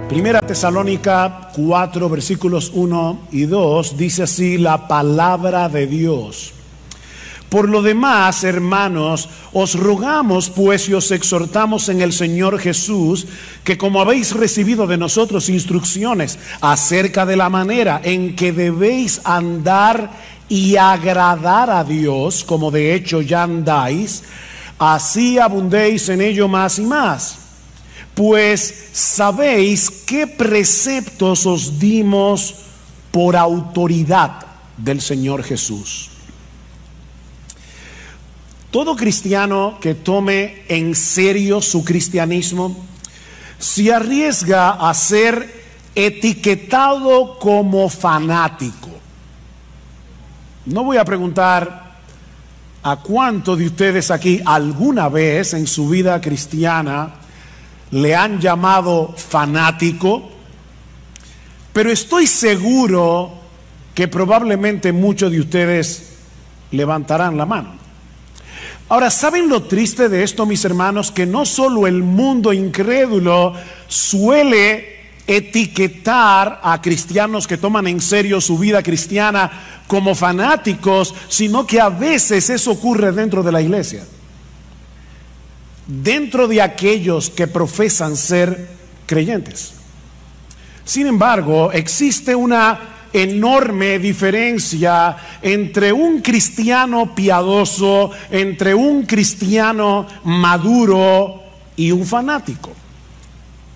Primera Tesalónica 4, versículos 1 y 2, dice así la palabra de Dios. Por lo demás, hermanos, os rogamos pues y os exhortamos en el Señor Jesús, que como habéis recibido de nosotros instrucciones acerca de la manera en que debéis andar y agradar a Dios, como de hecho ya andáis, así abundéis en ello más y más. Pues sabéis qué preceptos os dimos por autoridad del Señor Jesús. Todo cristiano que tome en serio su cristianismo se arriesga a ser etiquetado como fanático. No voy a preguntar a cuántos de ustedes aquí alguna vez en su vida cristiana le han llamado fanático, pero estoy seguro que probablemente muchos de ustedes levantarán la mano. Ahora, ¿saben lo triste de esto, mis hermanos? Que no solo el mundo incrédulo suele etiquetar a cristianos que toman en serio su vida cristiana como fanáticos, sino que a veces eso ocurre dentro de la iglesia. Dentro de aquellos que profesan ser creyentes. Sin embargo, existe una enorme diferencia entre un cristiano piadoso, entre un cristiano maduro y un fanático.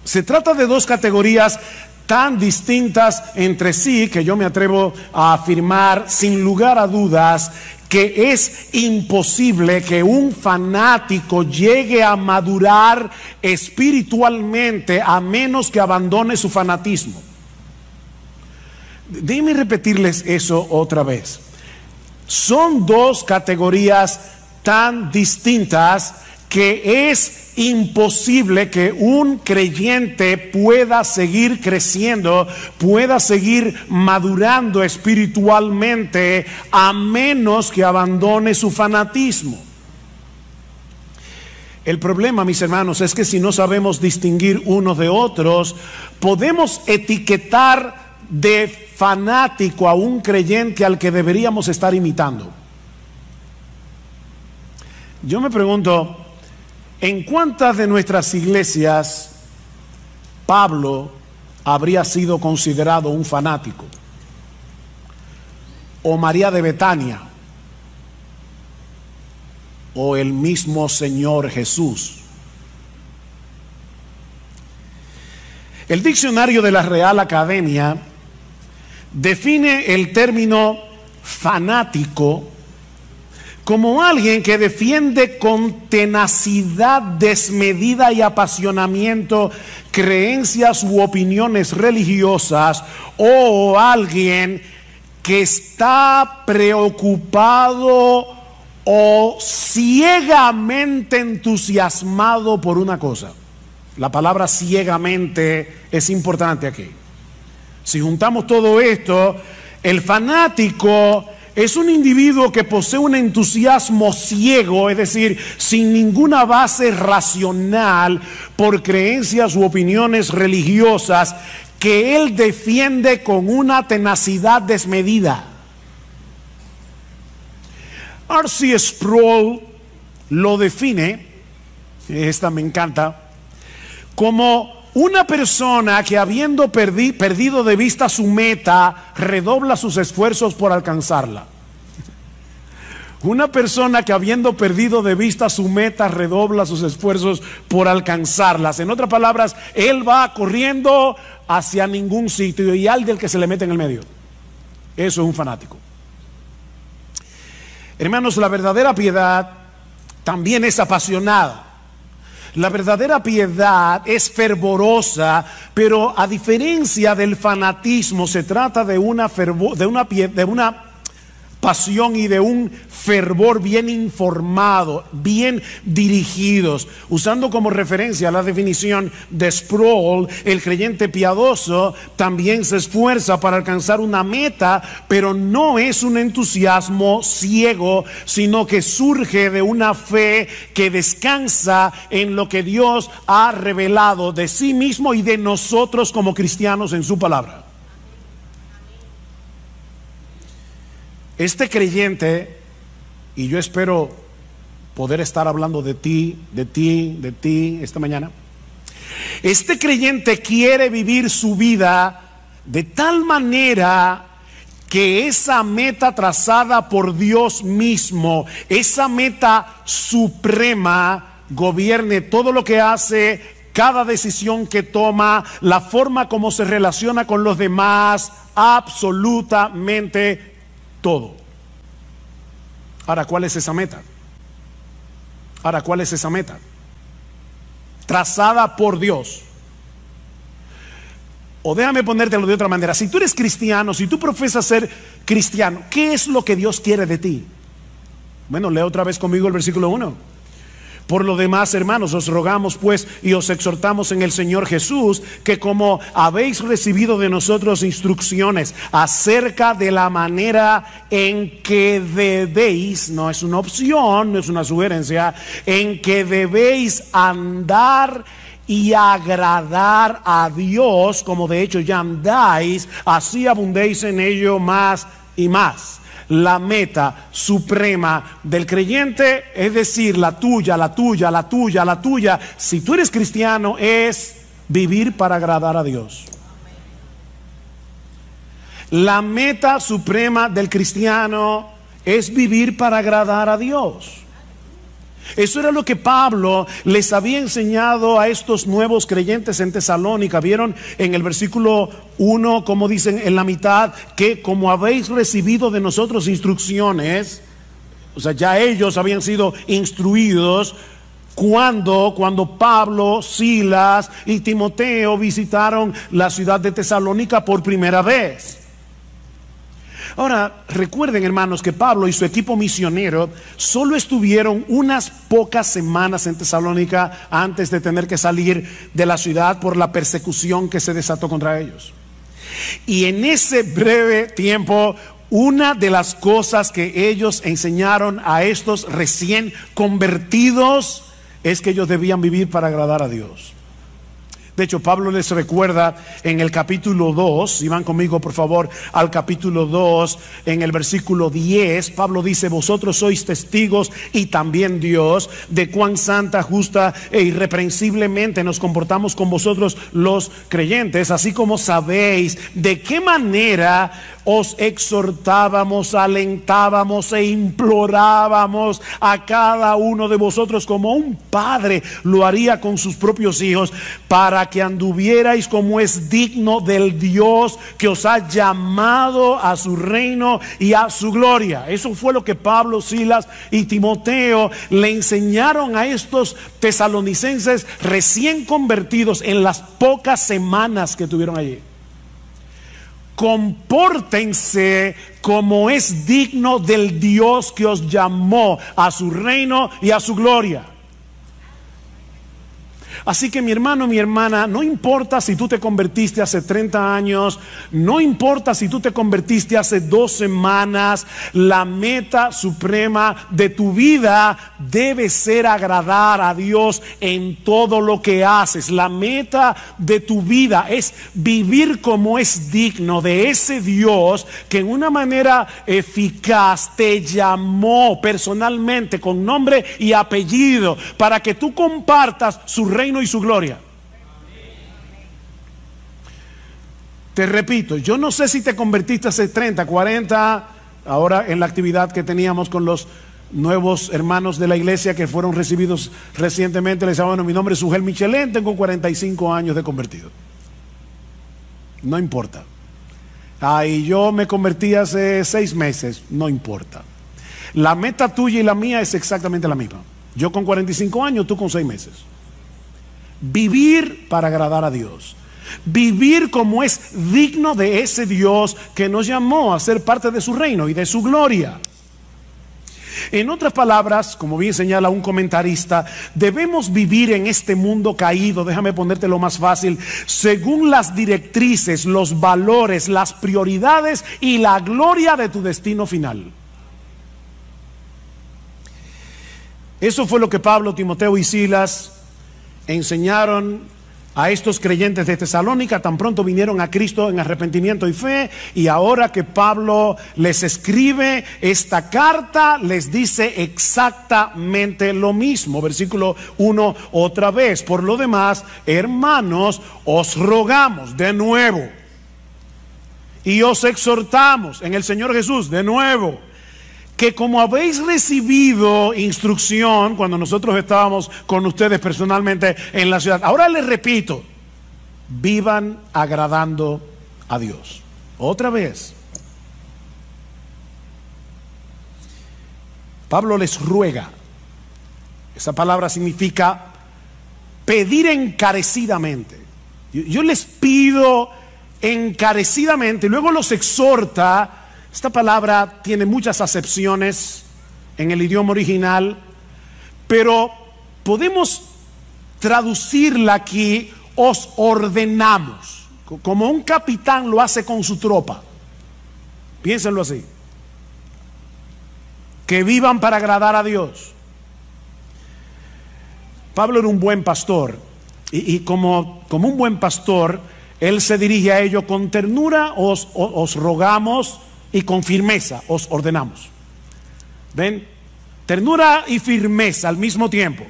Se trata de dos categorías tan distintas entre sí que yo me atrevo a afirmar sin lugar a dudas que es imposible que un fanático llegue a madurar espiritualmente a menos que abandone su fanatismo. Déjenme repetirles eso otra vez. Son dos categorías tan distintas que es imposible que un creyente pueda seguir creciendo, pueda seguir madurando espiritualmente a menos que abandone su fanatismo. El problema, mis hermanos, es que si no sabemos distinguir unos de otros, podemos etiquetar de fanático a un creyente al que deberíamos estar imitando. Yo me pregunto, ¿en cuántas de nuestras iglesias Pablo habría sido considerado un fanático? ¿O María de Betania? ¿O el mismo Señor Jesús? El diccionario de la Real Academia define el término fanático como alguien que defiende con tenacidad desmedida y apasionamiento creencias u opiniones religiosas, o alguien que está preocupado o ciegamente entusiasmado por una cosa. La palabra ciegamente es importante aquí. Si juntamos todo esto, el fanático es un individuo que posee un entusiasmo ciego, es decir, sin ninguna base racional, por creencias u opiniones religiosas que él defiende con una tenacidad desmedida. R.C. Sproul lo define, esta me encanta, como una persona que habiendo perdido de vista su meta, redobla sus esfuerzos por alcanzarla. Una persona que habiendo perdido de vista su meta, redobla sus esfuerzos por alcanzarlas. En otras palabras, él va corriendo hacia ningún sitio y al del que se le mete en el medio. Eso es un fanático. Hermanos, la verdadera piedad también es apasionada. La verdadera piedad es fervorosa, pero a diferencia del fanatismo se trata de una pasión y de un fervor bien informado, bien dirigidos. Usando como referencia la definición de Sproul, el creyente piadoso también se esfuerza para alcanzar una meta, pero no es un entusiasmo ciego, sino que surge de una fe que descansa en lo que Dios ha revelado de sí mismo y de nosotros como cristianos en su palabra. Este creyente, y yo espero poder estar hablando de ti esta mañana. Este creyente quiere vivir su vida de tal manera que esa meta trazada por Dios mismo, esa meta suprema, gobierne todo lo que hace, cada decisión que toma, la forma como se relaciona con los demás, absolutamente todo. Ahora, ¿cuál es esa meta? Trazada por Dios. O déjame ponértelo de otra manera. Si tú eres cristiano, si tú profesas ser cristiano, ¿qué es lo que Dios quiere de ti? Bueno, lee otra vez conmigo el versículo 1. Por lo demás, hermanos, os rogamos pues y os exhortamos en el Señor Jesús, que como habéis recibido de nosotros instrucciones acerca de la manera en que debéis, no es una opción, no es una sugerencia, en que debéis andar y agradar a Dios, como de hecho ya andáis, así abundéis en ello más y más. La meta suprema del creyente, es decir, la tuya, si tú eres cristiano, es vivir para agradar a Dios. La meta suprema del cristiano es vivir para agradar a Dios. Eso era lo que Pablo les había enseñado a estos nuevos creyentes en Tesalónica. Vieron en el versículo 1, como dicen en la mitad, que como habéis recibido de nosotros instrucciones, o sea, ya ellos habían sido instruidos cuando Pablo, Silas y Timoteo visitaron la ciudad de Tesalónica por primera vez. Ahora, recuerden, hermanos, que Pablo y su equipo misionero solo estuvieron unas pocas semanas en Tesalónica antes de tener que salir de la ciudad por la persecución que se desató contra ellos. Y en ese breve tiempo, una de las cosas que ellos enseñaron a estos recién convertidos es que ellos debían vivir para agradar a Dios. De hecho, Pablo les recuerda en el capítulo 2, si van conmigo por favor al capítulo 2, en el versículo 10, Pablo dice: vosotros sois testigos y también Dios de cuán santa, justa e irreprensiblemente nos comportamos con vosotros los creyentes, así como sabéis de qué manera os exhortábamos, alentábamos e implorábamos a cada uno de vosotros como un padre lo haría con sus propios hijos, para que anduvierais como es digno del Dios que os ha llamado a su reino y a su gloria. Eso fue lo que Pablo, Silas y Timoteo le enseñaron a estos tesalonicenses recién convertidos en las pocas semanas que tuvieron allí. Compórtense como es digno del Dios que os llamó a su reino y a su gloria. Así que mi hermano, mi hermana, no importa si tú te convertiste hace 30 años, no importa si tú te convertiste hace 2 semanas, la meta suprema de tu vida debe ser agradar a Dios en todo lo que haces. La meta de tu vida es vivir como es digno de ese Dios que en una manera eficaz te llamó personalmente con nombre y apellido para que tú compartas su reino y su gloria. Te repito, yo no sé si te convertiste hace 30, 40, ahora en la actividad que teníamos con los nuevos hermanos de la iglesia que fueron recibidos recientemente. Les decía: bueno, mi nombre es Ugel Michelén, tengo 45 años de convertido. No importa. Y yo me convertí hace 6 meses, no importa. La meta tuya y la mía es exactamente la misma. Yo con 45 años, tú con 6 meses. Vivir para agradar a Dios. vivir como es digno de ese Dios que nos llamó a ser parte de su reino y de su gloria. En otras palabras, como bien señala un comentarista, debemos vivir en este mundo caído, déjame ponértelo más fácil, según las directrices, los valores, las prioridades y la gloria de tu destino final. Eso fue lo que Pablo, Timoteo y Silas enseñaron a estos creyentes de Tesalónica tan pronto vinieron a Cristo en arrepentimiento y fe, y ahora que Pablo les escribe esta carta, les dice exactamente lo mismo. Versículo 1 otra vez: por lo demás, hermanos, os rogamos de nuevo y os exhortamos en el Señor Jesús de nuevo, que como habéis recibido instrucción cuando nosotros estábamos con ustedes personalmente en la ciudad, ahora les repito, vivan agradando a Dios. Otra vez, Pablo les ruega. Esa palabra significa pedir encarecidamente. Yo les pido encarecidamente, y luego los exhorta. Esta palabra tiene muchas acepciones en el idioma original, pero podemos traducirla aquí: os ordenamos, como un capitán lo hace con su tropa. Piénsenlo así: que vivan para agradar a Dios. Pablo era un buen pastor, y como un buen pastor, él se dirige a ellos con ternura: os rogamos, y con firmeza os ordenamos. ¿Ven? Ternura y firmeza al mismo tiempo.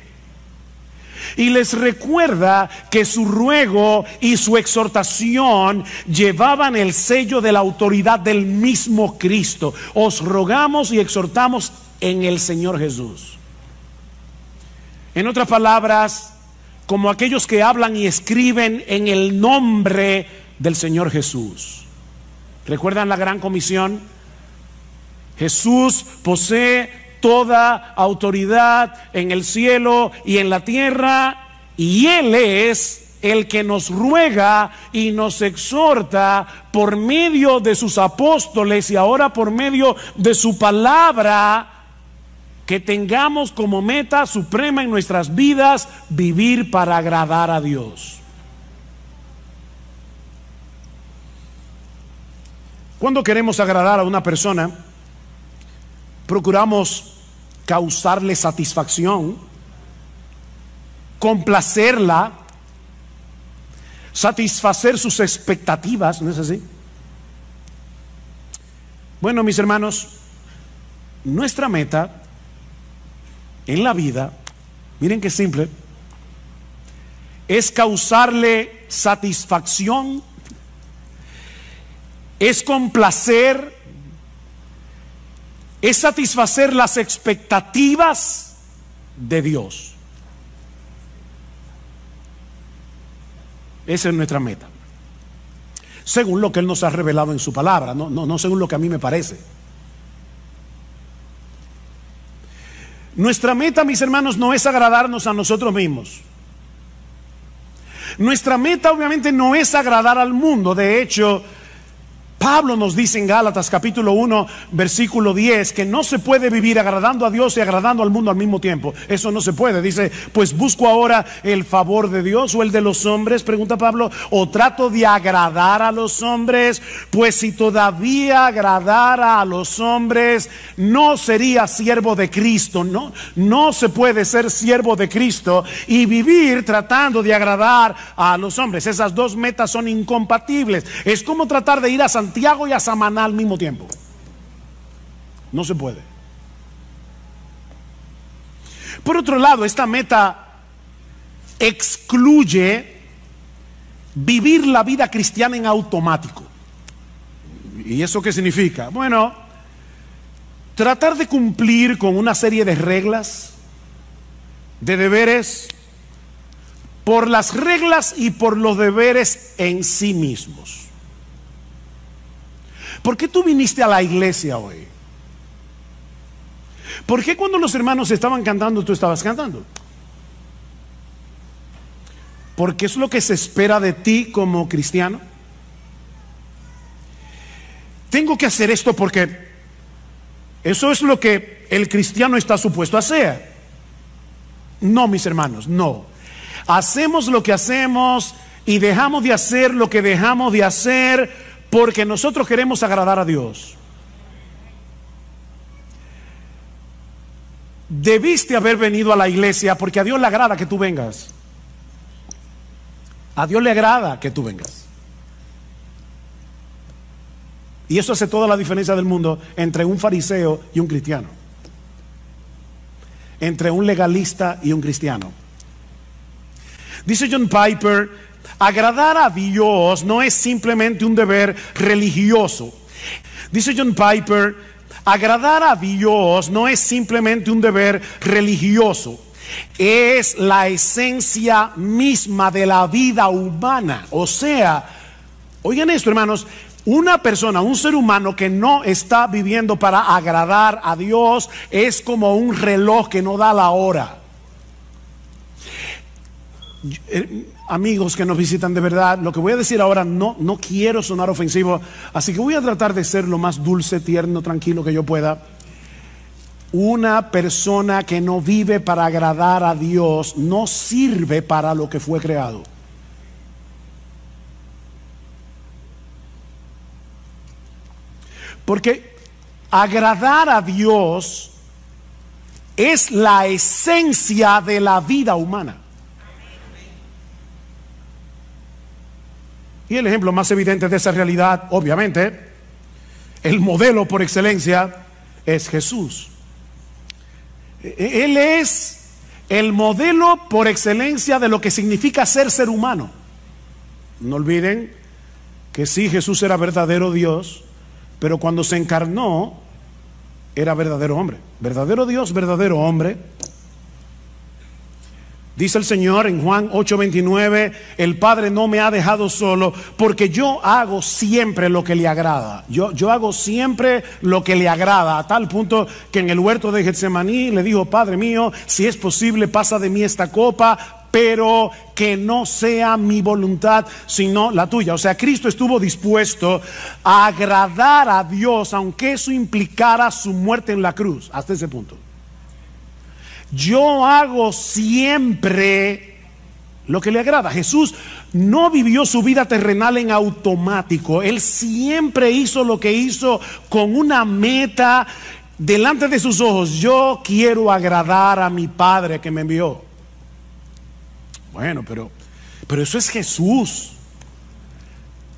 Y les recuerda que su ruego y su exhortación llevaban el sello de la autoridad del mismo Cristo. Os rogamos y exhortamos en el Señor Jesús. En otras palabras, como aquellos que hablan y escriben en el nombre del Señor Jesús. ¿Recuerdan la gran comisión? Jesús posee toda autoridad en el cielo y en la tierra, y Él es el que nos ruega y nos exhorta por medio de sus apóstoles y ahora por medio de su palabra, que tengamos como meta suprema en nuestras vidas vivir para agradar a Dios. Cuando queremos agradar a una persona, procuramos causarle satisfacción, complacerla, satisfacer sus expectativas, ¿no es así? Bueno, mis hermanos, nuestra meta en la vida, miren qué simple, es causarle satisfacción, es complacer, es satisfacer las expectativas de Dios. Esa es nuestra meta, según lo que Él nos ha revelado en su palabra, no según lo que a mí me parece. Nuestra meta, mis hermanos, no es agradarnos a nosotros mismos. Nuestra meta obviamente no es agradar al mundo. De hecho, Pablo nos dice en Gálatas capítulo 1 versículo 10 que no se puede vivir agradando a Dios y agradando al mundo al mismo tiempo. Eso no se puede. Dice: pues busco ahora el favor de Dios o el de los hombres, pregunta Pablo, o trato de agradar a los hombres. Pues si todavía agradara a los hombres, no sería siervo de Cristo. No se puede ser siervo de Cristo y vivir tratando de agradar a los hombres. Esas dos metas son incompatibles. Es como tratar de ir a Santiago y a Samaná al mismo tiempo. No se puede. Por otro lado, esta meta excluye vivir la vida cristiana en automático. ¿Y eso qué significa? Bueno, tratar de cumplir con una serie de reglas, de deberes, por las reglas y por los deberes en sí mismos. ¿Por qué tú viniste a la iglesia hoy? ¿Por qué cuando los hermanos estaban cantando tú estabas cantando? porque es lo que se espera de ti como cristiano. Tengo que hacer esto porque eso es lo que el cristiano está supuesto a hacer. No, mis hermanos, no. Hacemos lo que hacemos y dejamos de hacer lo que dejamos de hacer porque nosotros queremos agradar a Dios. Debiste haber venido a la iglesia porque a Dios le agrada que tú vengas. A Dios le agrada que tú vengas. Y eso hace toda la diferencia del mundo entre un fariseo y un cristiano. Entre un legalista y un cristiano. Dice John Piper, agradar a Dios no es simplemente un deber religioso. Dice John Piper, agradar a Dios no es simplemente un deber religioso. Es la esencia misma de la vida humana. O sea, oigan esto, hermanos, una persona, un ser humano que no está viviendo para agradar a Dios es como un reloj que no da la hora. Amigos que nos visitan, de verdad, lo que voy a decir ahora no quiero sonar ofensivo, así que voy a tratar de ser lo más dulce, tierno, tranquilo que yo pueda. Una persona que no vive para agradar a Dios no sirve para lo que fue creado. Porque agradar a Dios es la esencia de la vida humana. Y el ejemplo más evidente de esa realidad, obviamente, el modelo por excelencia es Jesús. Él es el modelo por excelencia de lo que significa ser humano. No olviden que sí, Jesús era verdadero Dios, pero cuando se encarnó, era verdadero hombre. Verdadero Dios, verdadero hombre. Dice el Señor en Juan 8:29, el Padre no me ha dejado solo porque yo hago siempre lo que le agrada. Yo hago siempre lo que le agrada, a tal punto que en el huerto de Getsemaní le dijo, Padre mío, si es posible pasa de mí esta copa, pero que no sea mi voluntad sino la tuya. O sea, Cristo estuvo dispuesto a agradar a Dios aunque eso implicara su muerte en la cruz, hasta ese punto. Yo hago siempre lo que le agrada. Jesús no vivió su vida terrenal en automático. Él siempre hizo lo que hizo con una meta delante de sus ojos. Yo quiero agradar a mi Padre que me envió. Bueno, pero eso es Jesús,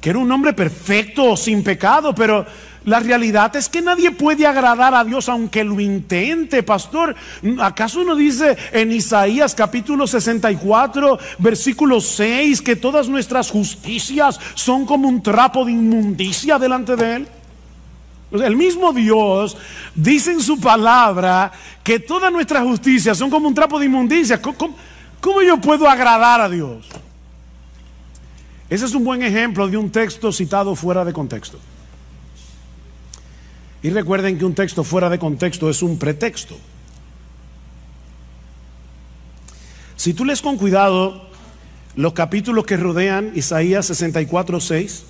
que era un hombre perfecto, sin pecado, pero la realidad es que nadie puede agradar a Dios aunque lo intente, pastor. ¿Acaso no dice en Isaías capítulo 64, versículo 6, que todas nuestras justicias son como un trapo de inmundicia delante de Él? El mismo Dios dice en su palabra que todas nuestras justicias son como un trapo de inmundicia. ¿Cómo yo puedo agradar a Dios? Ese es un buen ejemplo de un texto citado fuera de contexto. Y recuerden que un texto fuera de contexto es un pretexto. Si tú lees con cuidado los capítulos que rodean Isaías 64:6,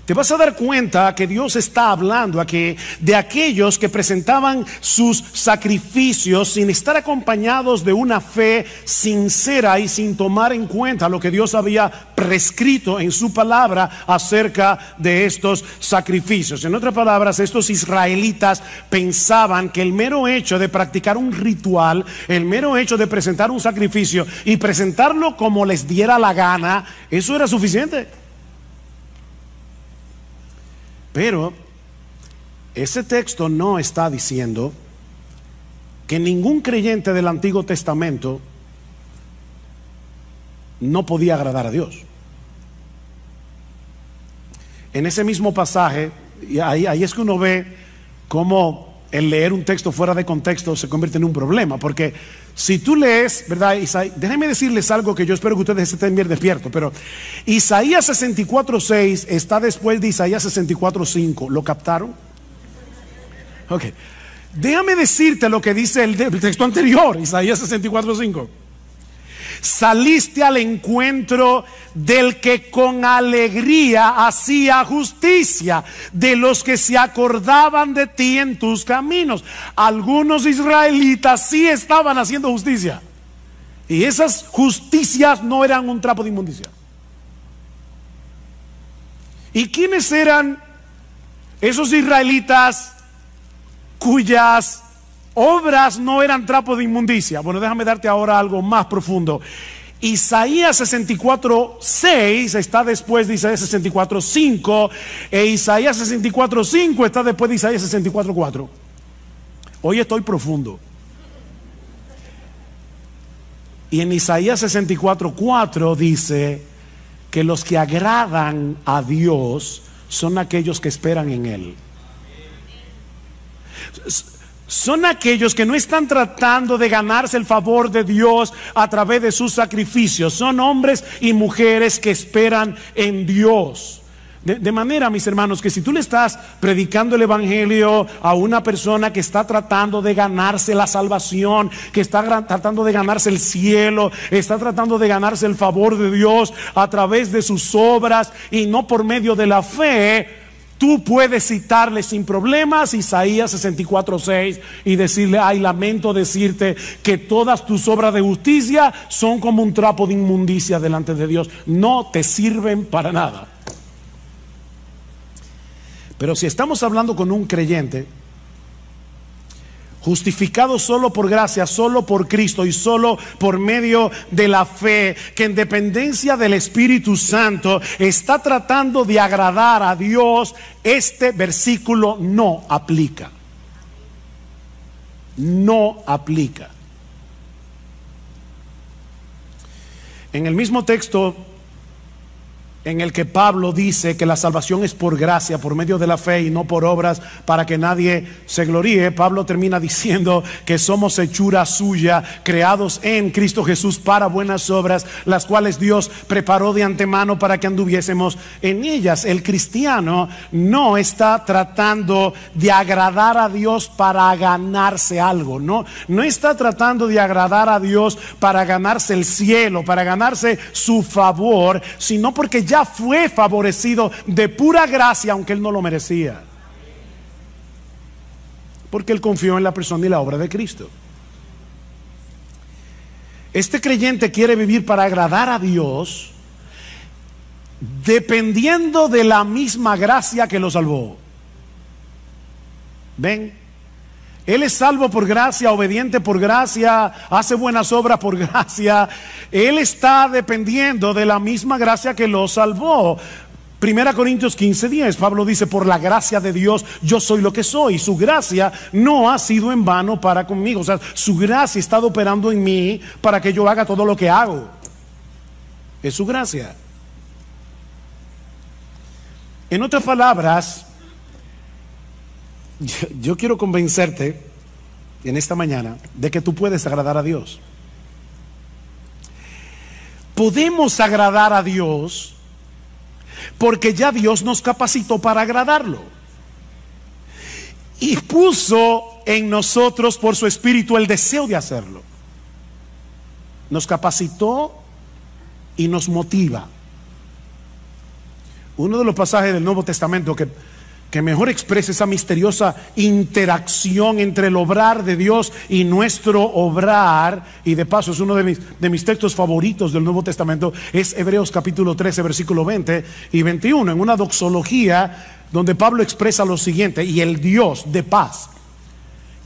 te vas a dar cuenta que Dios está hablando aquí de aquellos que presentaban sus sacrificios sin estar acompañados de una fe sincera y sin tomar en cuenta lo que Dios había prescrito en su palabra acerca de estos sacrificios. En otras palabras, estos israelitas pensaban que el mero hecho de practicar un ritual, el mero hecho de presentar un sacrificio y presentarlo como les diera la gana, eso era suficiente. Pero ese texto no está diciendo que ningún creyente del Antiguo Testamento no podía agradar a Dios. En ese mismo pasaje, y ahí es que uno ve cómo el leer un texto fuera de contexto se convierte en un problema, porque si tú lees, ¿verdad? Déjenme decirles algo que yo espero que ustedes estén bien despiertos, pero Isaías 64:6 está después de Isaías 64:5. ¿Lo captaron? Ok. Déjame decirte lo que dice el texto anterior, Isaías 64:5. saliste al encuentro del que con alegría hacía justicia, de los que se acordaban de ti en tus caminos. Algunos israelitas sí estaban haciendo justicia, y esas justicias no eran un trapo de inmundicia. ¿Y quiénes eran esos israelitas cuyas obras no eran trapo de inmundicia? Bueno, déjame darte ahora algo más profundo. Isaías 64:6 está después de Isaías 64:5, e Isaías 64:5 está después de Isaías 64:4. Hoy estoy profundo. Y en Isaías 64:4 dice que los que agradan a Dios son aquellos que esperan en Él. Son aquellos que no están tratando de ganarse el favor de Dios a través de sus sacrificios. Son hombres y mujeres que esperan en Dios. De manera, mis hermanos, que si tú le estás predicando el evangelio a una persona que está tratando de ganarse la salvación, que está tratando de ganarse el cielo, está tratando de ganarse el favor de Dios a través de sus obras y no por medio de la fe, tú puedes citarle sin problemas Isaías 64:6 y decirle: ay, lamento decirte que todas tus obras de justicia son como un trapo de inmundicia delante de Dios, no te sirven para nada. Pero si estamos hablando con un creyente justificado solo por gracia, solo por Cristo y solo por medio de la fe, que en dependencia del Espíritu Santo está tratando de agradar a Dios, este versículo no aplica. No aplica. En el mismo texto en el que Pablo dice que la salvación es por gracia, por medio de la fe y no por obras, para que nadie se gloríe, Pablo termina diciendo que somos hechura suya, creados en Cristo Jesús para buenas obras, las cuales Dios preparó de antemano para que anduviésemos en ellas. El cristiano no está tratando de agradar a Dios para ganarse algo, no está tratando de agradar a Dios para ganarse el cielo, para ganarse su favor, sino porque ya fue favorecido de pura gracia, aunque él no lo merecía, porque él confió en la persona y la obra de Cristo. Este creyente quiere vivir para agradar a Dios, dependiendo de la misma gracia que lo salvó. ¿Ven? Él es salvo por gracia, obediente por gracia, hace buenas obras por gracia. Él está dependiendo de la misma gracia que lo salvó. 1 Corintios 15:10, Pablo dice: por la gracia de Dios yo soy lo que soy. Su gracia no ha sido en vano para conmigo. O sea, su gracia ha estado operando en mí para que yo haga todo lo que hago. Es su gracia. En otras palabras, yo quiero convencerte en esta mañana de que tú puedes agradar a Dios. Podemos agradar a Dios porque ya Dios nos capacitó para agradarlo y puso en nosotros por su Espíritu el deseo de hacerlo. Nos capacitó y nos motiva. Uno de los pasajes del Nuevo Testamento que mejor expresa esa misteriosa interacción entre el obrar de Dios y nuestro obrar, y de paso es uno de mis textos favoritos del Nuevo Testamento, es Hebreos capítulo 13 versículo 20 y 21, en una doxología donde Pablo expresa lo siguiente: y el Dios de paz,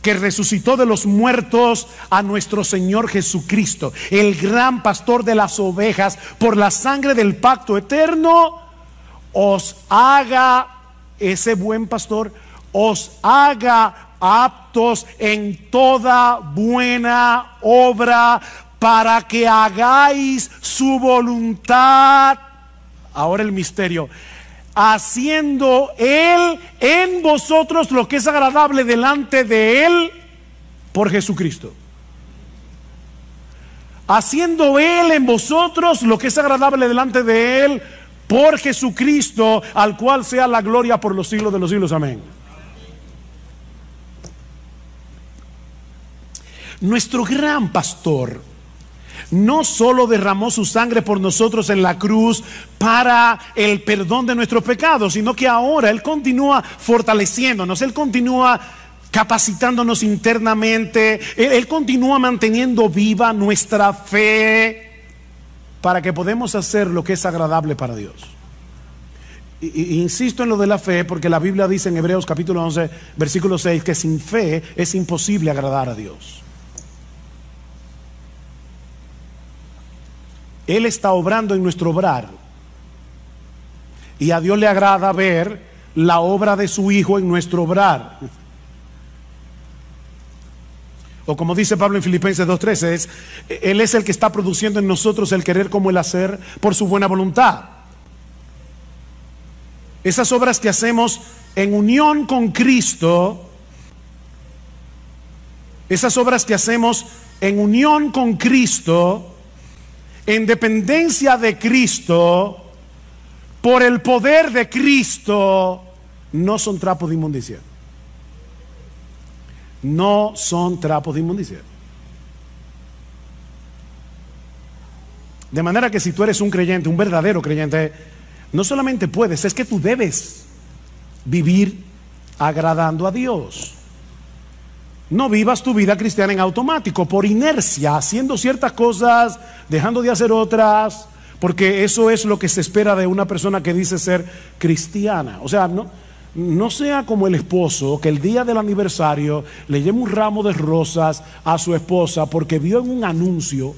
que resucitó de los muertos a nuestro Señor Jesucristo, el gran pastor de las ovejas, por la sangre del pacto eterno, os haga, ese buen pastor, os haga aptos en toda buena obra, para que hagáis su voluntad. Ahora el misterio: haciendo Él en vosotros lo que es agradable delante de Él por Jesucristo. Haciendo Él en vosotros lo que es agradable delante de Él por Jesucristo, al cual sea la gloria por los siglos de los siglos. Amén. Nuestro gran pastor no solo derramó su sangre por nosotros en la cruz para el perdón de nuestros pecados, sino que ahora Él continúa fortaleciéndonos, Él continúa capacitándonos internamente, Él continúa manteniendo viva nuestra fe para que podamos hacer lo que es agradable para Dios. Insisto en lo de la fe porque la Biblia dice en Hebreos capítulo 11 versículo 6 que sin fe es imposible agradar a Dios. Él está obrando en nuestro obrar y a Dios le agrada ver la obra de su Hijo en nuestro obrar. O como dice Pablo en Filipenses 2:13, Él es el que está produciendo en nosotros el querer como el hacer por su buena voluntad. Esas obras que hacemos en unión con Cristo, esas obras que hacemos en unión con Cristo, en dependencia de Cristo, por el poder de Cristo, no son trapos de inmundicia. No son trapos de inmundicia. De manera que si tú eres un creyente, un verdadero creyente, no solamente puedes, es que tú debes vivir agradando a Dios. No vivas tu vida cristiana en automático, por inercia, haciendo ciertas cosas, dejando de hacer otras, porque eso es lo que se espera de una persona que dice ser cristiana. O sea, no sea como el esposo que el día del aniversario le lleva un ramo de rosas a su esposa porque vio en un anuncio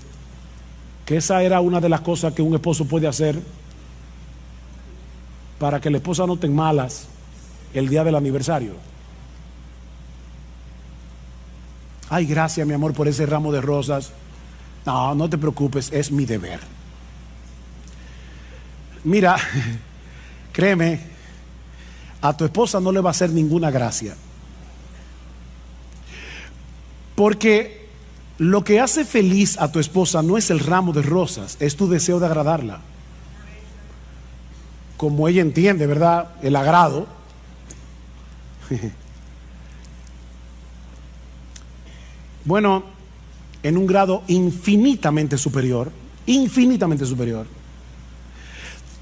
que esa era una de las cosas que un esposo puede hacer para que la esposa no tenga malas el día del aniversario. Ay, gracias mi amor por ese ramo de rosas. No, no te preocupes, es mi deber. Mira, créeme, a tu esposa no le va a hacer ninguna gracia. Porque lo que hace feliz a tu esposa no es el ramo de rosas, es tu deseo de agradarla. Como ella entiende, ¿verdad? El agrado. Bueno, en un grado infinitamente superior,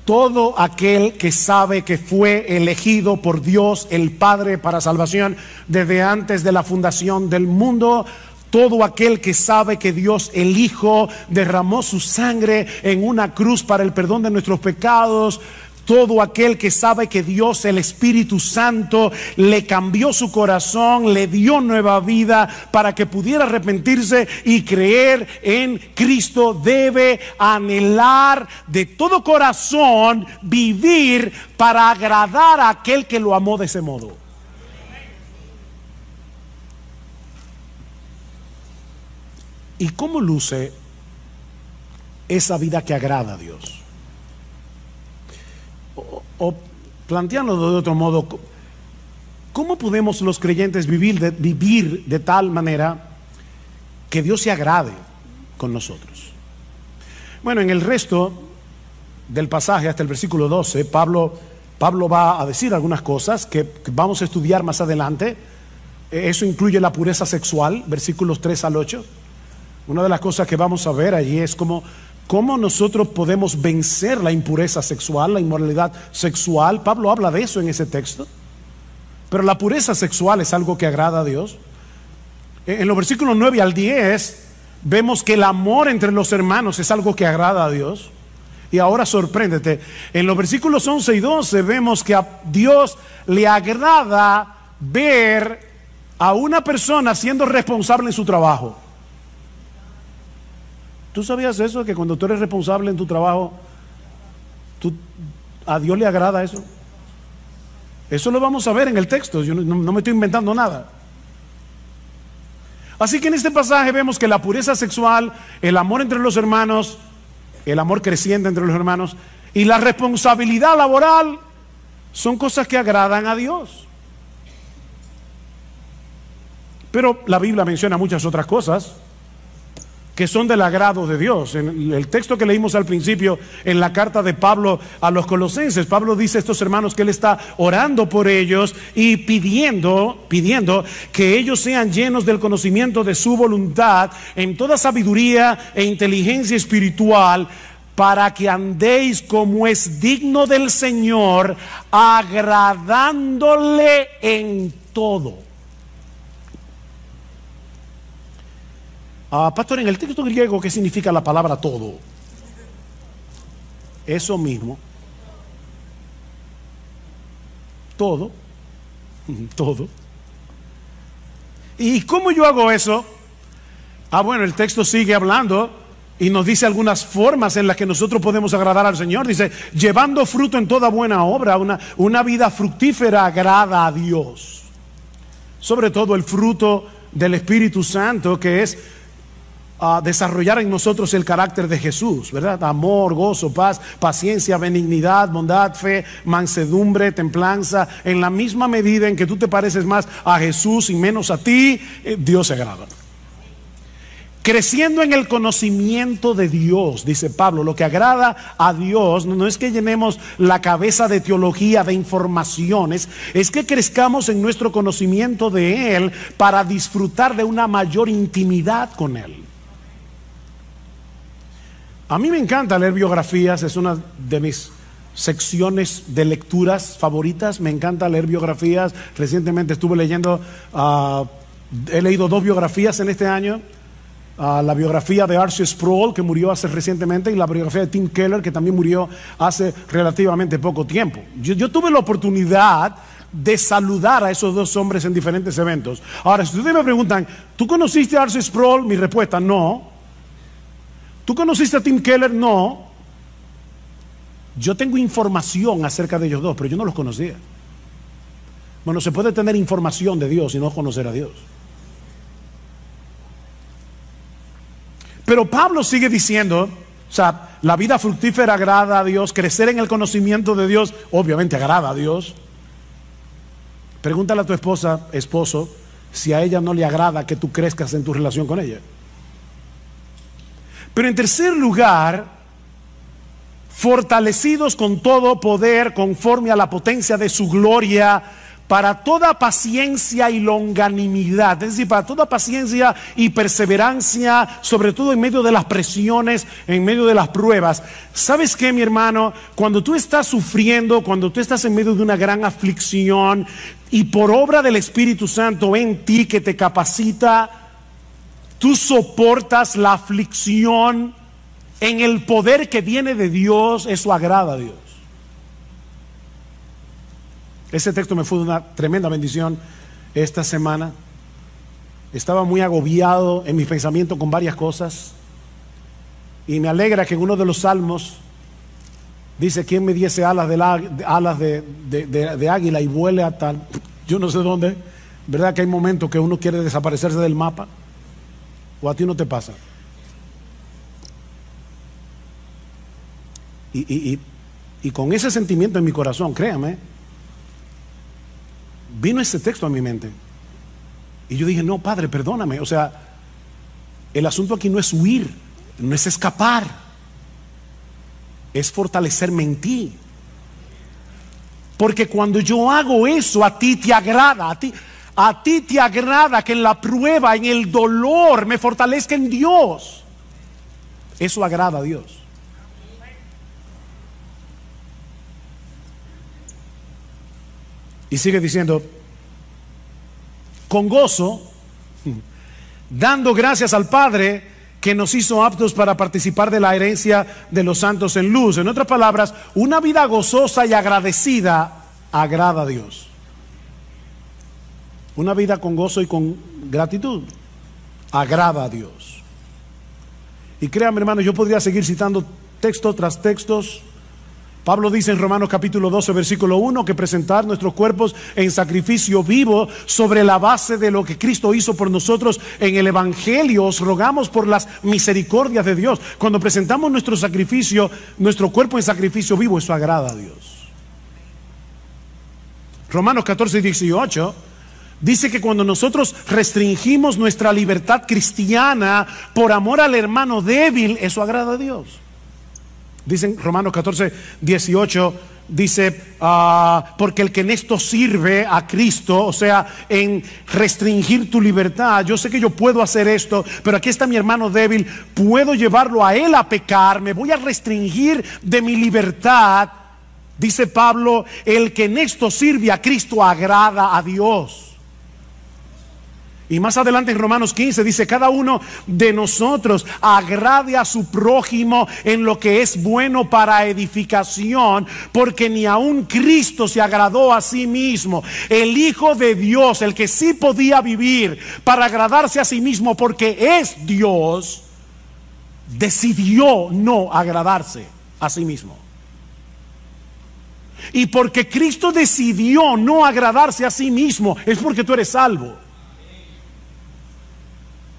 todo aquel que sabe que fue elegido por Dios el Padre para salvación desde antes de la fundación del mundo, todo aquel que sabe que Dios el Hijo derramó su sangre en una cruz para el perdón de nuestros pecados, todo aquel que sabe que Dios, el Espíritu Santo, le cambió su corazón, le dio nueva vida para que pudiera arrepentirse y creer en Cristo, debe anhelar de todo corazón vivir para agradar a aquel que lo amó de ese modo. ¿Y cómo luce esa vida que agrada a Dios? O planteándolo de otro modo, ¿cómo podemos los creyentes vivir de tal manera que Dios se agrade con nosotros? Bueno, en el resto del pasaje, hasta el versículo 12, Pablo va a decir algunas cosas que vamos a estudiar más adelante. Eso incluye la pureza sexual, versículos 3 al 8. Una de las cosas que vamos a ver allí es cómo nosotros podemos vencer la impureza sexual, la inmoralidad sexual. Pablo habla de eso en ese texto. Pero la pureza sexual es algo que agrada a Dios. En los versículos 9 al 10 vemos que el amor entre los hermanos es algo que agrada a Dios. Y ahora sorpréndete, en los versículos 11 y 12 vemos que a Dios le agrada ver a una persona siendo responsable en su trabajo. ¿Tú sabías eso? Que cuando tú eres responsable en tu trabajo, a Dios le agrada eso. Eso lo vamos a ver en el texto. Yo no me estoy inventando nada. Así que en este pasaje vemos que la pureza sexual, el amor entre los hermanos, el amor creciente entre los hermanos y la responsabilidad laboral son cosas que agradan a Dios. Pero la Biblia menciona muchas otras cosas que son del agrado de Dios. En el texto que leímos al principio, en la carta de Pablo a los Colosenses, Pablo dice a estos hermanos que él está orando por ellos y pidiendo que ellos sean llenos del conocimiento de su voluntad en toda sabiduría e inteligencia espiritual, para que andéis como es digno del Señor, agradándole en todo. Pastor, en el texto griego, ¿qué significa la palabra todo? Eso mismo. Todo. Todo. ¿Y cómo yo hago eso? Bueno, el texto sigue hablando y nos dice algunas formas en las que nosotros podemos agradar al Señor. Dice, llevando fruto en toda buena obra, una vida fructífera agrada a Dios. Sobre todo el fruto del Espíritu Santo, que es desarrollar en nosotros el carácter de Jesús, ¿verdad? Amor, gozo, paz, paciencia, benignidad, bondad, fe, mansedumbre, templanza. En la misma medida en que tú te pareces más a Jesús y menos a ti, Dios se agrada. Creciendo en el conocimiento de Dios, dice Pablo, lo que agrada a Dios no es que llenemos la cabeza de teología, de informaciones, es que crezcamos en nuestro conocimiento de Él para disfrutar de una mayor intimidad con Él. A mí me encanta leer biografías, es una de mis secciones de lecturas favoritas. Me encanta leer biografías. Recientemente estuve leyendo, he leído 2 biografías en este año. La biografía de R.C. Sproul, que murió hace recientemente, y la biografía de Tim Keller, que también murió hace relativamente poco tiempo. Yo tuve la oportunidad de saludar a esos 2 hombres en diferentes eventos. Ahora, si ustedes me preguntan, ¿tú conociste a R.C. Sproul? Mi respuesta, no. ¿Tú conociste a Tim Keller? No. Yo tengo información acerca de ellos 2, pero yo no los conocía. Bueno, se puede tener información de Dios y no conocer a Dios. Pero Pablo sigue diciendo, o sea, la vida fructífera agrada a Dios, crecer en el conocimiento de Dios, obviamente agrada a Dios. Pregúntale a tu esposo, si a ella no le agrada que tú crezcas en tu relación con ella. Pero en tercer lugar, fortalecidos con todo poder conforme a la potencia de su gloria, para toda paciencia y longanimidad, es decir, para toda paciencia y perseverancia, sobre todo en medio de las presiones, en medio de las pruebas. ¿Sabes qué, mi hermano? Cuando tú estás sufriendo, cuando tú estás en medio de una gran aflicción, y por obra del Espíritu Santo en ti que te capacita, tú soportas la aflicción en el poder que viene de Dios. Eso agrada a Dios. Ese texto me fue de una tremenda bendición esta semana. Estaba muy agobiado en mi pensamiento con varias cosas, y me alegra que en uno de los salmos dice: ¿quién me diese alas de águila y vuele a tal? Yo no sé dónde. ¿Verdad que hay momentos que uno quiere desaparecerse del mapa? ¿O a ti no te pasa? Y con ese sentimiento en mi corazón, créame, vino ese texto a mi mente. Y yo dije: no, Padre, perdóname. O sea, el asunto aquí no es huir, no es escapar, es fortalecerme en ti. Porque cuando yo hago eso, a ti te agrada, a ti te agrada que en la prueba, en el dolor, me fortalezca en Dios. Eso agrada a Dios. Y sigue diciendo: con gozo, dando gracias al Padre que nos hizo aptos para participar de la herencia de los santos en luz. En otras palabras, una vida gozosa y agradecida agrada a Dios. Una vida con gozo y con gratitud agrada a Dios. Y créanme, hermanos, yo podría seguir citando texto tras textos. Pablo dice en Romanos capítulo 12, versículo 1, que presentar nuestros cuerpos en sacrificio vivo sobre la base de lo que Cristo hizo por nosotros en el Evangelio. Os rogamos por las misericordias de Dios. Cuando presentamos nuestro sacrificio, nuestro cuerpo en sacrificio vivo, eso agrada a Dios. Romanos 14 y 18 Dice que cuando nosotros restringimos nuestra libertad cristiana por amor al hermano débil, eso agrada a Dios. Dice en Romanos 14, 18, dice, porque el que en esto sirve a Cristo, o sea, en restringir tu libertad, yo sé que yo puedo hacer esto, pero aquí está mi hermano débil, puedo llevarlo a él a pecar, me voy a restringir de mi libertad. Dice Pablo, el que en esto sirve a Cristo agrada a Dios. Y más adelante en Romanos 15 dice, cada uno de nosotros agrade a su prójimo en lo que es bueno para edificación, porque ni aun Cristo se agradó a sí mismo. El Hijo de Dios, el que sí podía vivir para agradarse a sí mismo porque es Dios, decidió no agradarse a sí mismo. Y porque Cristo decidió no agradarse a sí mismo, es porque tú eres salvo.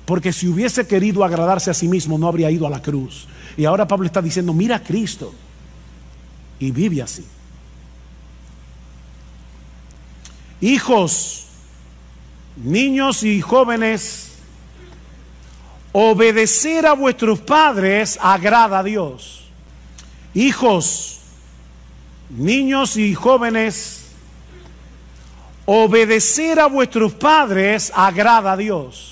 Porque si hubiese querido agradarse a sí mismo, no habría ido a la cruz. Y ahora Pablo está diciendo, mira a Cristo y vive así. Hijos, niños y jóvenes, obedecer a vuestros padres agrada a Dios. Hijos, niños y jóvenes, obedecer a vuestros padres agrada a Dios.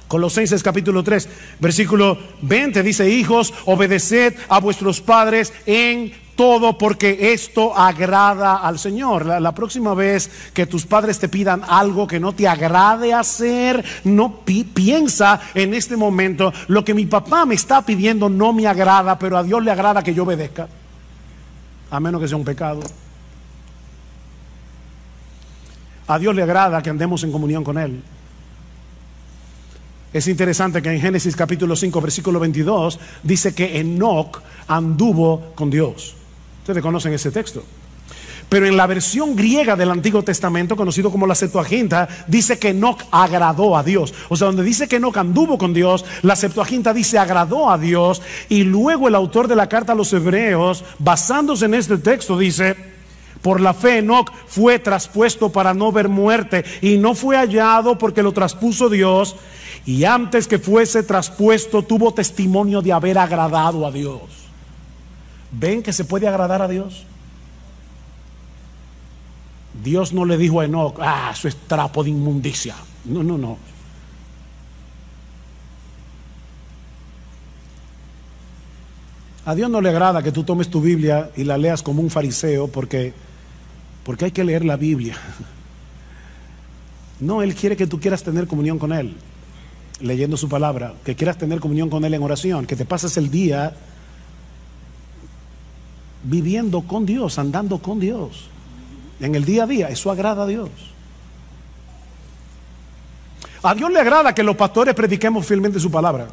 Colosenses capítulo 3, versículo 20 dice, hijos, obedeced a vuestros padres en todo, porque esto agrada al Señor. La próxima vez que tus padres te pidan algo que no te agrade hacer, no piensa en este momento, lo que mi papá me está pidiendo no me agrada, pero a Dios le agrada que yo obedezca, a menos que sea un pecado. A Dios le agrada que andemos en comunión con Él. Es interesante que en Génesis capítulo 5 versículo 22 dice que Enoc anduvo con Dios. Ustedes conocen ese texto. Pero en la versión griega del Antiguo Testamento, conocido como la Septuaginta, dice que Enoc agradó a Dios. O sea, donde dice que Enoc anduvo con Dios, la Septuaginta dice agradó a Dios. Y luego el autor de la carta a los Hebreos, basándose en este texto, dice, por la fe Enoc fue traspuesto para no ver muerte, y no fue hallado porque lo traspuso Dios, y antes que fuese traspuesto tuvo testimonio de haber agradado a Dios. ¿Ven que se puede agradar a Dios? Dios no le dijo a Enoc, eso es trapo de inmundicia. No. A Dios no le agrada que tú tomes tu Biblia y la leas como un fariseo porque hay que leer la Biblia. No, Él quiere que tú quieras tener comunión con Él, leyendo su palabra, que quieras tener comunión con Él en oración, que te pases el día viviendo con Dios, andando con Dios, en el día a día. Eso agrada a Dios. A Dios le agrada que los pastores prediquemos fielmente su palabra.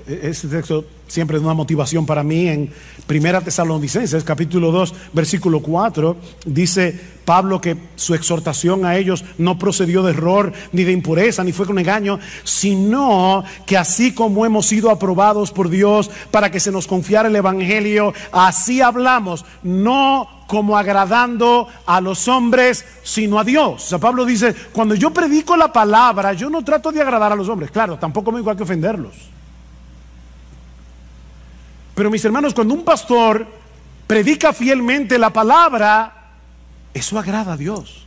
Este texto siempre es una motivación para mí. En Primera Tesalonicenses capítulo 2 versículo 4 dice Pablo que su exhortación a ellos no procedió de error, ni de impureza, ni fue con engaño, sino que así como hemos sido aprobados por Dios para que se nos confiara el evangelio, así hablamos, no como agradando a los hombres, sino a Dios. O sea, Pablo dice, cuando yo predico la palabra, yo no trato de agradar a los hombres. Claro, tampoco me digo hay que ofenderlos. Pero mis hermanos, cuando un pastor predica fielmente la palabra, eso agrada a Dios.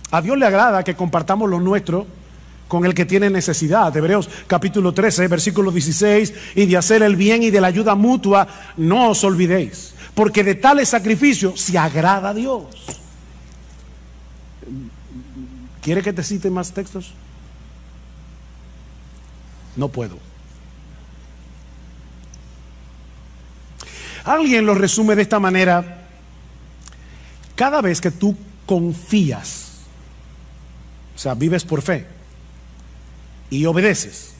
A Dios le agrada que compartamos lo nuestro con el que tiene necesidad. Hebreos capítulo 13, versículo 16, y de hacer el bien y de la ayuda mutua, no os olvidéis, porque de tales sacrificios se agrada a Dios. ¿Quiere que te cite más textos? No puedo. Alguien lo resume de esta manera: cada vez que tú confías, o sea, vives por fe y obedeces,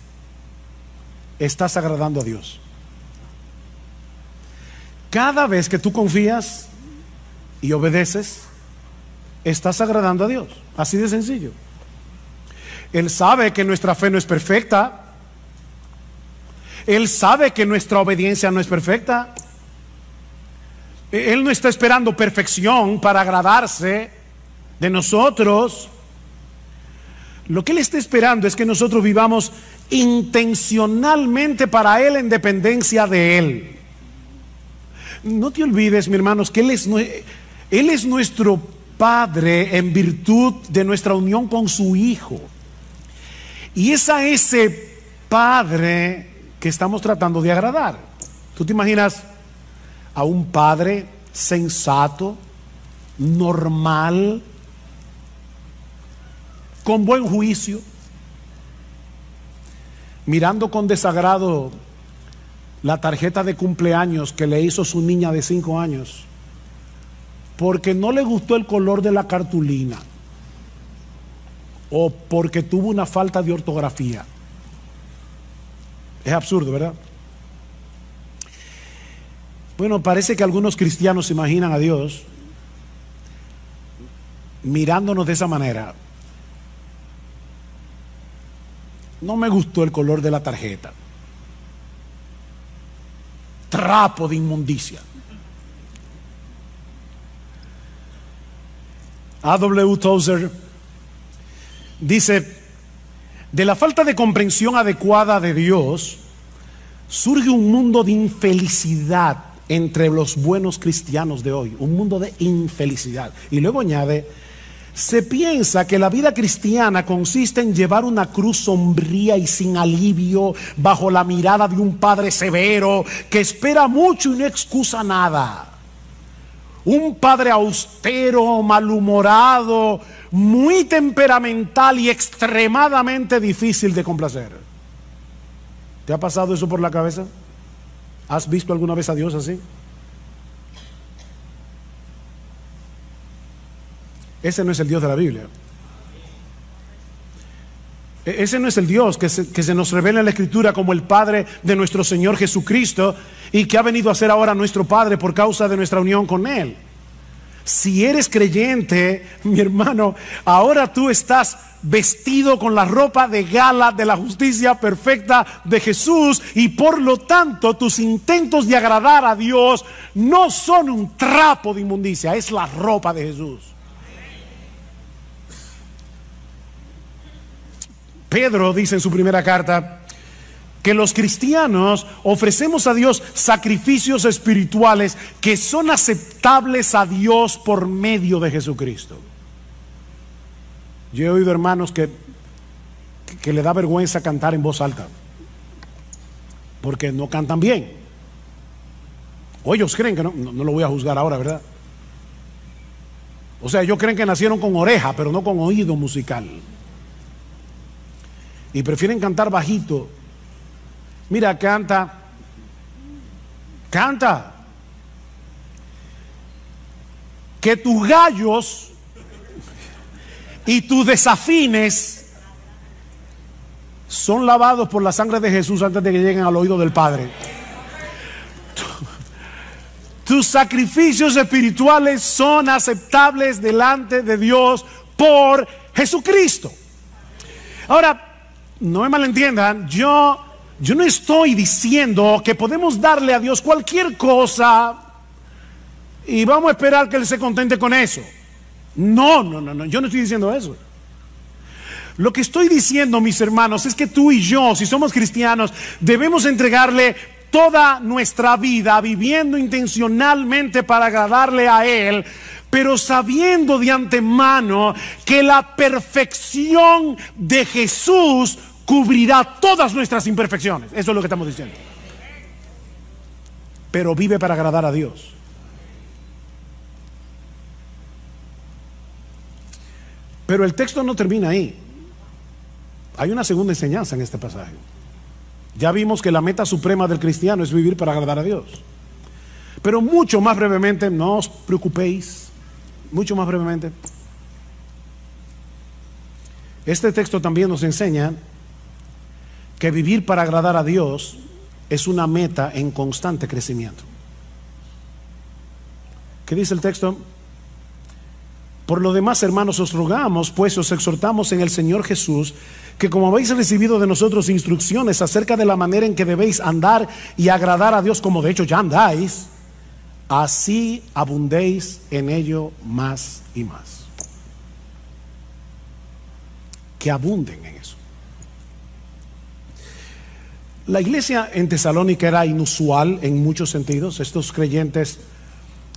estás agradando a Dios. Cada vez que tú confías y obedeces, estás agradando a Dios. Así de sencillo. Él sabe que nuestra fe no es perfecta. Él sabe que nuestra obediencia no es perfecta. Él no está esperando perfección para agradarse de nosotros. Lo que Él está esperando es que nosotros vivamos intencionalmente para Él en dependencia de Él. No te olvides, mi hermanos, que Él es nuestro Padre en virtud de nuestra unión con su Hijo. Y es a ese Padre que estamos tratando de agradar. ¿Tú te imaginas a un padre sensato, normal, con buen juicio, mirando con desagrado la tarjeta de cumpleaños que le hizo su niña de 5 años porque no le gustó el color de la cartulina o porque tuvo una falta de ortografía? Es absurdo, ¿verdad? Bueno, parece que algunos cristianos se imaginan a Dios mirándonos de esa manera. No me gustó el color de la tarjeta. Trapo de inmundicia. A.W. Tozer dice: de la falta de comprensión adecuada de Dios surge un mundo de infelicidad entre los buenos cristianos de hoy, un mundo de infelicidad. Y luego añade: se piensa que la vida cristiana consiste en llevar una cruz sombría y sin alivio bajo la mirada de un padre severo que espera mucho y no excusa nada. Un padre austero, malhumorado, muy temperamental y extremadamente difícil de complacer. ¿Te ha pasado eso por la cabeza? ¿Has visto alguna vez a Dios así? Ese no es el Dios de la Biblia. Ese no es el Dios que se nos revela en la Escritura como el Padre de nuestro Señor Jesucristo y que ha venido a ser ahora nuestro Padre por causa de nuestra unión con Él. Si eres creyente, mi hermano, ahora tú estás vestido con la ropa de gala de la justicia perfecta de Jesús y por lo tanto tus intentos de agradar a Dios no son un trapo de inmundicia, es la ropa de Jesús. Pedro dice en su primera carta que los cristianos ofrecemos a Dios sacrificios espirituales que son aceptables a Dios por medio de Jesucristo. Yo he oído hermanos que le da vergüenza cantar en voz alta porque no cantan bien. O ellos creen que no lo voy a juzgar ahora, ¿verdad? O sea, ellos creen que nacieron con oreja, pero no con oído musical. Y prefieren cantar bajito. Mira, canta. Que tus gallos y tus desafines son lavados por la sangre de Jesús antes de que lleguen al oído del Padre. Tus sacrificios espirituales son aceptables delante de Dios por Jesucristo. Ahora, no me malentiendan, yo no estoy diciendo que podemos darle a Dios cualquier cosa y vamos a esperar que Él se contente con eso. No, yo no estoy diciendo eso. Lo que estoy diciendo, mis hermanos, es que tú y yo, si somos cristianos, debemos entregarle toda nuestra vida viviendo intencionalmente para agradarle a Él, pero sabiendo de antemano que la perfección de Jesús cubrirá todas nuestras imperfecciones. Eso es lo que estamos diciendo. Pero vive para agradar a Dios. Pero el texto no termina ahí. Hay una segunda enseñanza en este pasaje. Ya vimos que la meta suprema del cristiano es vivir para agradar a Dios. Pero mucho más brevemente, no os preocupéis, mucho más brevemente, este texto también nos enseña que vivir para agradar a Dios es una meta en constante crecimiento. ¿Qué dice el texto? Por lo demás, hermanos, os rogamos, pues os exhortamos en el Señor Jesús, que como habéis recibido de nosotros instrucciones acerca de la manera en que debéis andar y agradar a Dios, como de hecho ya andáis, así abundéis en ello más y más. Que abunden en eso. La iglesia en Tesalónica era inusual en muchos sentidos. Estos creyentes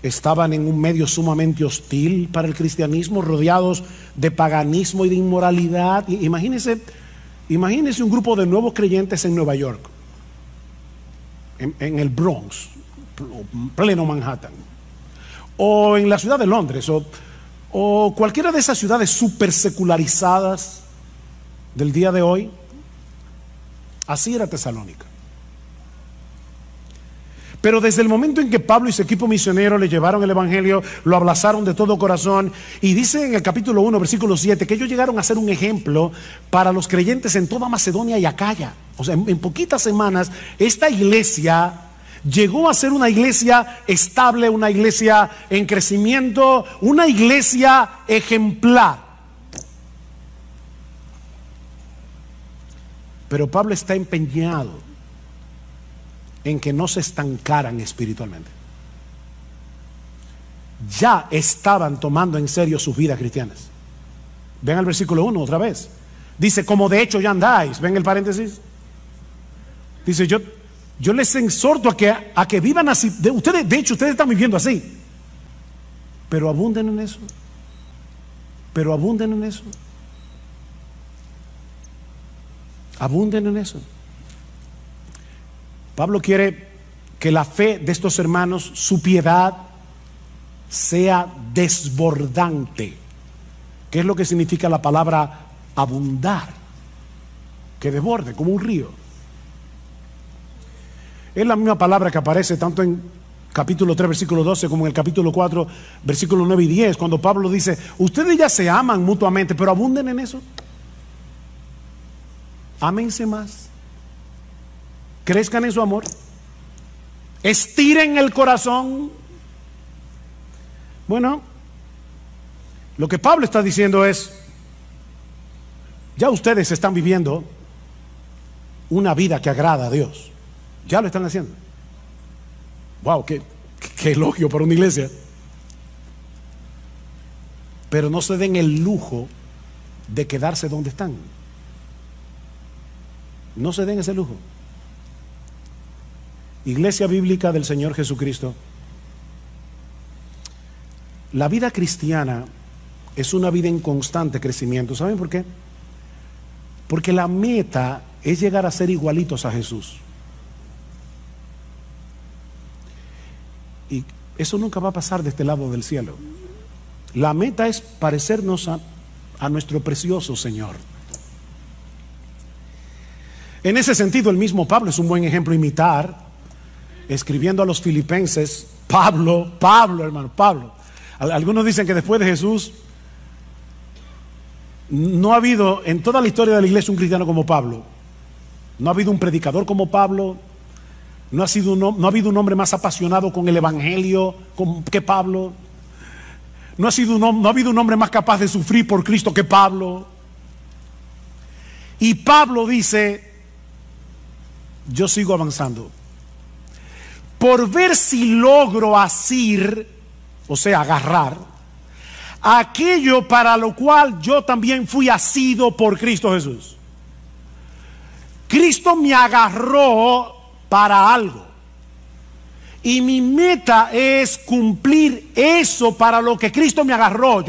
estaban en un medio sumamente hostil para el cristianismo, rodeados de paganismo y de inmoralidad. Imagínense un grupo de nuevos creyentes en Nueva York, en el Bronx, pleno Manhattan, o en la ciudad de Londres, o cualquiera de esas ciudades super secularizadas del día de hoy. Así era Tesalónica. Pero desde el momento en que Pablo y su equipo misionero le llevaron el evangelio, lo abrazaron de todo corazón, y dice en el capítulo 1 versículo 7 que ellos llegaron a ser un ejemplo para los creyentes en toda Macedonia y Acaya. O sea, en poquitas semanas esta iglesia llegó a ser una iglesia estable, una iglesia en crecimiento, una iglesia ejemplar. Pero Pablo está empeñado en que no se estancaran espiritualmente. Ya estaban tomando en serio sus vidas cristianas. Ven al versículo 1 otra vez. Dice, como de hecho ya andáis. Ven el paréntesis. Dice, yo les exhorto a que vivan así. De hecho, ustedes están viviendo así. Pero abunden en eso. Pero abunden en eso. Abunden en eso. Pablo quiere que la fe de estos hermanos, su piedad, sea desbordante. ¿Qué es lo que significa la palabra abundar? Que desborde como un río. Es la misma palabra que aparece tanto en capítulo 3 versículo 12 como en el capítulo 4 versículo 9 y 10, cuando Pablo dice, ustedes ya se aman mutuamente, pero abunden en eso. Ámense más. Crezcan en su amor. Estiren el corazón. Bueno, lo que Pablo está diciendo es, ya ustedes están viviendo una vida que agrada a Dios. Ya lo están haciendo. Wow, qué elogio para una iglesia. Pero no se den el lujo de quedarse donde están. No se den ese lujo. Iglesia Bíblica del Señor Jesucristo, la vida cristiana es una vida en constante crecimiento. ¿Saben por qué? Porque la meta es llegar a ser igualitos a Jesús. Y eso nunca va a pasar de este lado del cielo. La meta es parecernos a nuestro precioso Señor. En ese sentido, el mismo Pablo es un buen ejemplo a imitar. Escribiendo a los filipenses, Pablo, hermano, Pablo. Algunos dicen que después de Jesús no ha habido en toda la historia de la iglesia un cristiano como Pablo. No ha habido un predicador como Pablo. No ha habido un hombre más apasionado con el evangelio que Pablo. No ha habido un hombre más capaz de sufrir por Cristo que Pablo. Y Pablo dice, yo sigo avanzando por ver si logro asir, o sea, agarrar aquello para lo cual yo también fui asido por Cristo Jesús. Cristo me agarró para algo y mi meta es cumplir eso para lo que Cristo me agarró.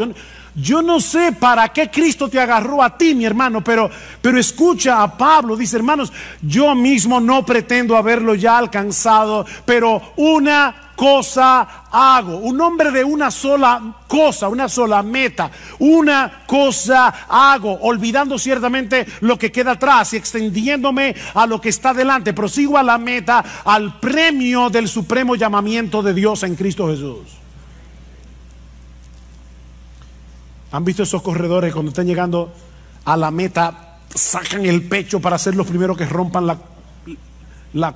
Yo no sé para qué Cristo te agarró a ti, mi hermano, pero escucha a Pablo, dice, hermanos, yo mismo no pretendo haberlo ya alcanzado, pero una cosa hago. Un hombre de una sola cosa, una sola meta, una cosa hago, olvidando ciertamente lo que queda atrás y extendiéndome a lo que está delante. Prosigo a la meta, al premio del supremo llamamiento de Dios en Cristo Jesús. ¿Han visto esos corredores cuando están llegando a la meta, sacan el pecho para ser los primeros que rompan la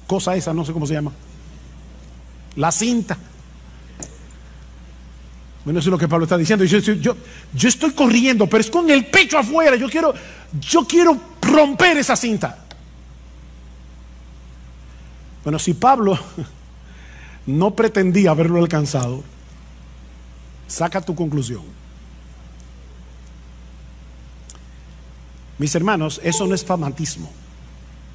cosa esa, no sé cómo se llama, la cinta? Bueno, eso es lo que Pablo está diciendo. Yo estoy corriendo, pero es con el pecho afuera. Yo quiero romper esa cinta. Bueno, si Pablo no pretendí haberlo alcanzado. Saca tu conclusión. Mis hermanos, eso no es fanatismo.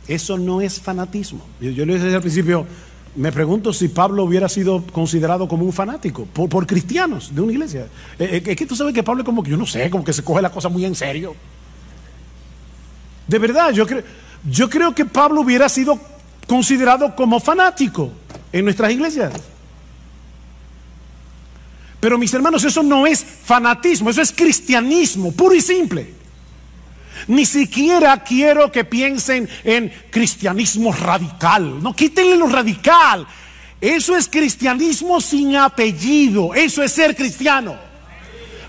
Eso no es fanatismo. Yo le dije al principio, me pregunto si Pablo hubiera sido considerado como un fanático por cristianos de una iglesia. Es que tú sabes que Pablo es como que, yo no sé, como que se coge la cosa muy en serio. De verdad, yo creo que Pablo hubiera sido considerado como fanático en nuestras iglesias. Pero mis hermanos, eso no es fanatismo, eso es cristianismo, puro y simple. Ni siquiera quiero que piensen en cristianismo radical. No, quítenle lo radical. Eso es cristianismo sin apellido. Eso es ser cristiano.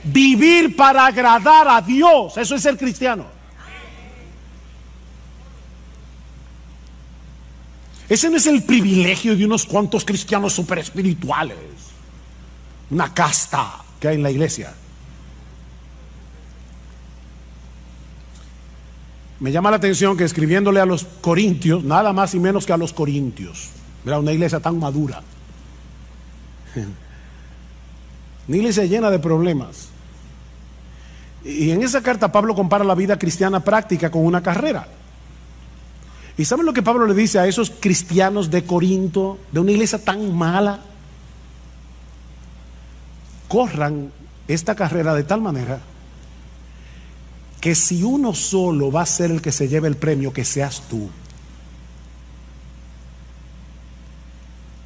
Vivir para agradar a Dios. Eso es ser cristiano. Ese no es el privilegio de unos cuantos cristianos super espirituales. Una casta que hay en la iglesia. Me llama la atención que escribiéndole a los corintios, nada más y menos que a los corintios, era una iglesia tan madura, una iglesia llena de problemas, y en esa carta Pablo compara la vida cristiana práctica con una carrera. ¿Y saben lo que Pablo le dice a esos cristianos de Corinto, de una iglesia tan mala? Corran esta carrera de tal manera que si uno solo va a ser el que se lleve el premio, que seas tú.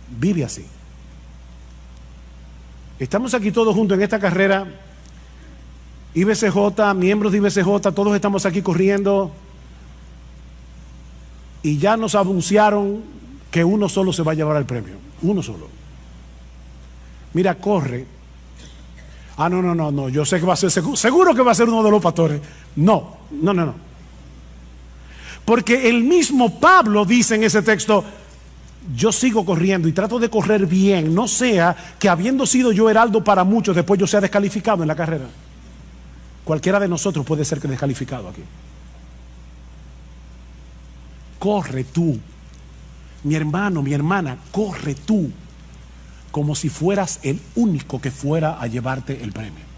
Vive así. Estamos aquí todos juntos en esta carrera. IBCJ, miembros de IBCJ, todos estamos aquí corriendo. Y ya nos anunciaron que uno solo se va a llevar el premio. Uno solo. Mira, corre. Ah, no, yo sé que va a ser, seguro que va a ser uno de los pastores. No. Porque el mismo Pablo dice en ese texto, yo sigo corriendo y trato de correr bien, no sea que habiendo sido yo heraldo para muchos, después yo sea descalificado en la carrera. Cualquiera de nosotros puede ser descalificado aquí. Corre tú, mi hermano, mi hermana, corre tú, como si fueras el único que fuera a llevarte el premio.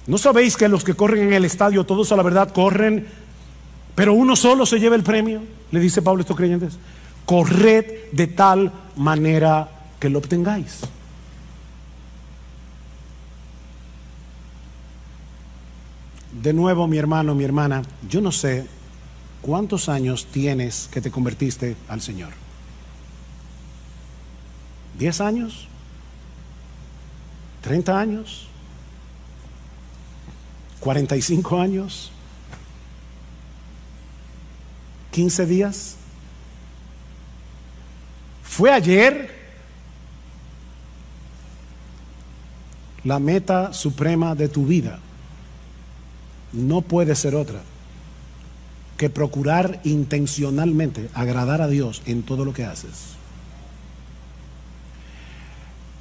¿No sabéis que los que corren en el estadio, todos a la verdad corren, pero uno solo se lleva el premio? Le dice Pablo a estos creyentes. Corred de tal manera que lo obtengáis. De nuevo, mi hermano, mi hermana, yo no sé cuántos años tienes que te convertiste al Señor. ¿10 años? ¿30 años? ¿45 años? ¿15 días? ¿Fue ayer? La meta suprema de tu vida no puede ser otra que procurar intencionalmente agradar a Dios en todo lo que haces.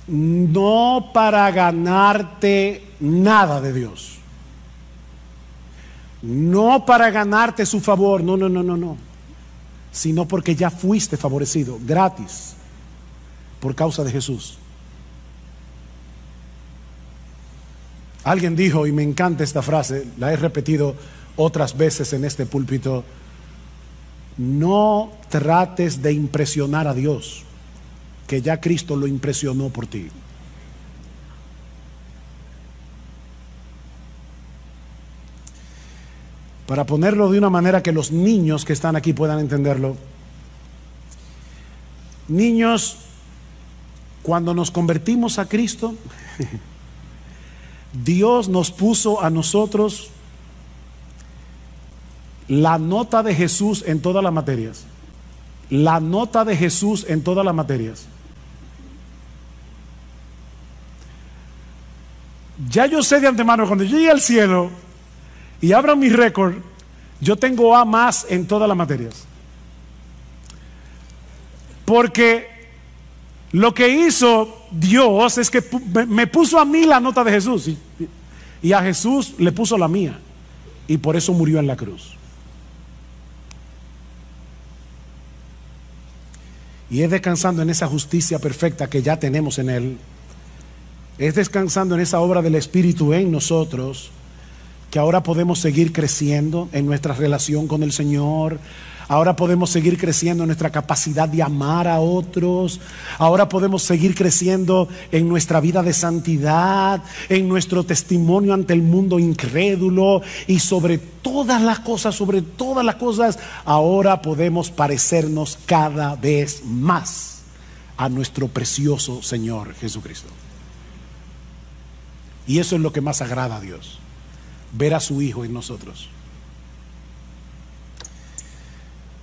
No para ganarte nada de Dios, no para ganarte su favor, no, sino porque ya fuiste favorecido gratis por causa de Jesús. Alguien dijo, y me encanta esta frase, la he repetido otras veces en este púlpito: no trates de impresionar a Dios, que ya Cristo lo impresionó por ti. Para ponerlo de una manera que los niños que están aquí puedan entenderlo, niños, cuando nos convertimos a Cristo, Dios nos puso a nosotros la nota de Jesús en todas las materias. La nota de Jesús en todas las materias. Ya yo sé de antemano, cuando yo llegue al cielo y abra mi récord, yo tengo A más en todas las materias. Porque lo que hizo Dios es que me puso a mí la nota de Jesús, y a Jesús le puso la mía, y por eso murió en la cruz. Y es descansando en esa justicia perfecta que ya tenemos en Él. Es descansando en esa obra del Espíritu en nosotros, que ahora podemos seguir creciendo en nuestra relación con el Señor. Ahora podemos seguir creciendo en nuestra capacidad de amar a otros. Ahora podemos seguir creciendo en nuestra vida de santidad, en nuestro testimonio ante el mundo incrédulo. Y sobre todas las cosas, ahora podemos parecernos cada vez más a nuestro precioso Señor Jesucristo. Y eso es lo que más agrada a Dios, ver a su Hijo en nosotros.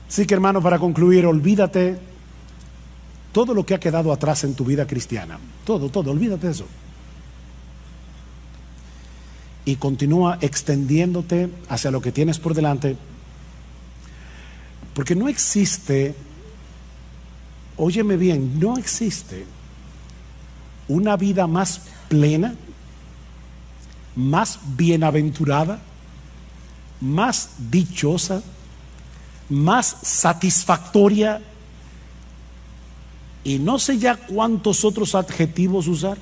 Así que, hermano, para concluir, olvídate todo lo que ha quedado atrás en tu vida cristiana. Todo, olvídate de eso. Y continúa extendiéndote hacia lo que tienes por delante. Porque no existe, óyeme bien, no existe una vida más plena, más bienaventurada, más dichosa, más satisfactoria, y no sé ya cuántos otros adjetivos usar,